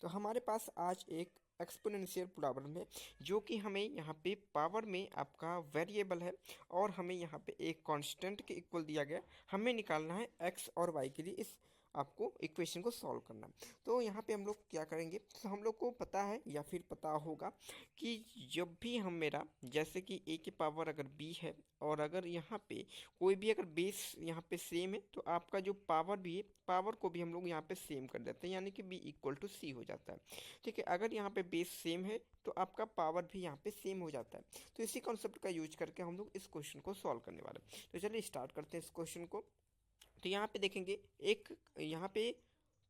तो हमारे पास आज एक एक्सपोनेंशियल प्रॉब्लम है जो कि हमें यहाँ पे पावर में आपका वेरिएबल है और हमें यहाँ पे एक कांस्टेंट के इक्वल दिया गया। हमें निकालना है एक्स और वाई के लिए इस आपको इक्वेशन को सॉल्व करना। तो यहाँ पे हम लोग क्या करेंगे, तो हम लोग को पता है या फिर पता होगा कि जब भी हम मेरा जैसे कि ए की पावर अगर बी है और अगर यहाँ पे कोई भी अगर बेस यहाँ पे सेम है तो आपका जो पावर भी है पावर को भी हम लोग यहाँ पे सेम कर देते हैं, यानी कि बी इक्वल टू सी हो जाता है। ठीक है, अगर यहाँ पे बेस सेम है तो आपका पावर भी यहाँ पे सेम हो जाता है। तो इसी कॉन्सेप्ट का यूज करके हम लोग इस क्वेश्चन को सॉल्व करने वाले हैं। तो चलिए स्टार्ट करते हैं इस क्वेश्चन को। तो यहाँ पे देखेंगे एक यहाँ पे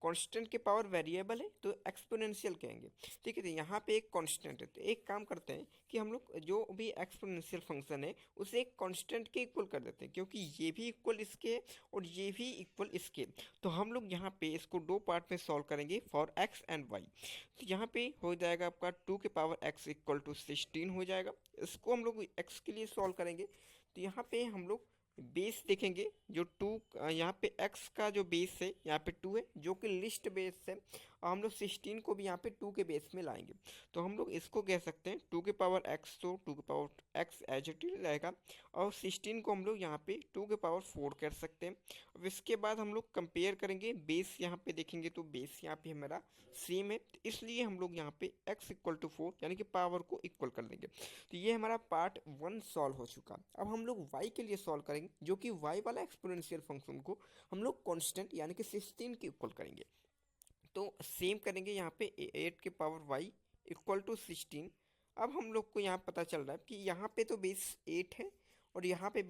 कांस्टेंट के पावर वेरिएबल है तो एक्सपोनेंशियल कहेंगे। ठीक है, तो यहाँ पे एक कांस्टेंट है, तो एक काम करते हैं कि हम लोग जो भी एक्सपोनेंशियल फंक्शन है उसे एक कांस्टेंट के इक्वल कर देते हैं, क्योंकि ये भी इक्वल इसके और ये भी इक्वल इसके। तो हम लोग यहाँ पे इसको दो पार्ट में सॉल्व करेंगे फॉर एक्स एंड वाई। तो यहाँ पे हो जाएगा आपका 2 के पावर एक्स इक्वल टू 16 हो जाएगा। इसको हम लोग एक्स के लिए सॉल्व करेंगे। तो यहाँ पे हम लोग बेस देखेंगे जो 2, यहाँ पे x का जो बेस है यहाँ पे 2 है जो कि लिस्ट बेस है, और हम लोग 16 को भी यहाँ पे 2 के बेस में लाएंगे। तो हम लोग इसको कह सकते हैं 2 के पावर x, तो 2 के power x as it is रहेगा, और 16 को हम लोग यहाँ पे 2 के पावर 4 कर सकते हैं। अब इसके बाद हम लोग कंपेयर करेंगे, बेस यहाँ पे देखेंगे तो बेस यहाँ पे हमारा सेम है, तो इसलिए हम लोग यहाँ पे x इक्वल टू 4 यानी कि पावर को इक्वल कर देंगे। तो ये हमारा पार्ट 1 सॉल्व हो चुका। अब हम लोग y के लिए सॉल्व करेंगे, जो कि y वाला एक्सपोनेंशियल फंक्शन को हम लोग कांस्टेंट यानी कि 16 के इक्वल करेंगे। तो सेम करेंगे यहाँ पे 8 के पावर y इक्वल टू 16। अब हम लोग को यहाँ पता चल रहा है कि यहाँ पे तो बेस 8 है और यहाँ पे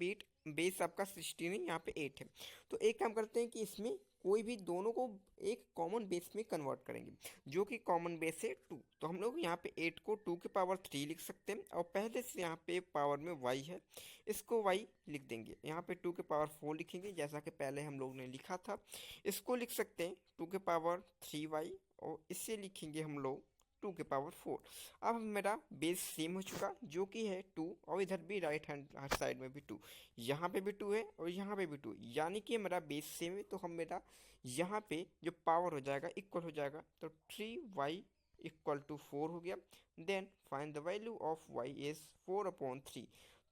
बेस आपका 16 है, यहाँ पे 8 है। तो एक काम करते हैं कि इसमें कोई भी दोनों को एक कॉमन बेस में कन्वर्ट करेंगे, जो कि कॉमन बेस है 2। तो हम लोग यहाँ पे 8 को 2 के पावर 3 लिख सकते हैं, और पहले से यहाँ पे पावर में y है, इसको y लिख देंगे। यहाँ पे 2 के पावर 4 लिखेंगे जैसा कि पहले हम लोग ने लिखा था। इसको लिख सकते हैं 2 के पावर 3y, और इससे लिखेंगे हम लोग 2 के पावर 4। अब मेरा बेस सेम हो चुका जो कि है 2, और इधर भी राइट हैंड साइड में भी 2, यहाँ पे भी 2 है और यहाँ पे भी 2, यानी कि मेरा बेस सेम है। तो हम मेरा यहाँ पे जो पावर हो जाएगा इक्वल हो जाएगा, तो 3y इक्वल टू 4 हो गया। Then find the value of y is 4/3।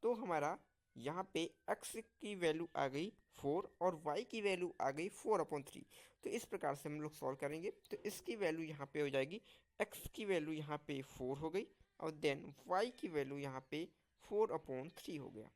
तो हमारा यहाँ पे x की वैल्यू आ गई 4 और y की वैल्यू आ गई 4/3। तो इस प्रकार से हम लोग सॉल्व करेंगे। तो इसकी वैल्यू यहाँ पे हो जाएगी, x की वैल्यू यहाँ पे 4 हो गई, और देन y की वैल्यू यहाँ पे 4/3 हो गया।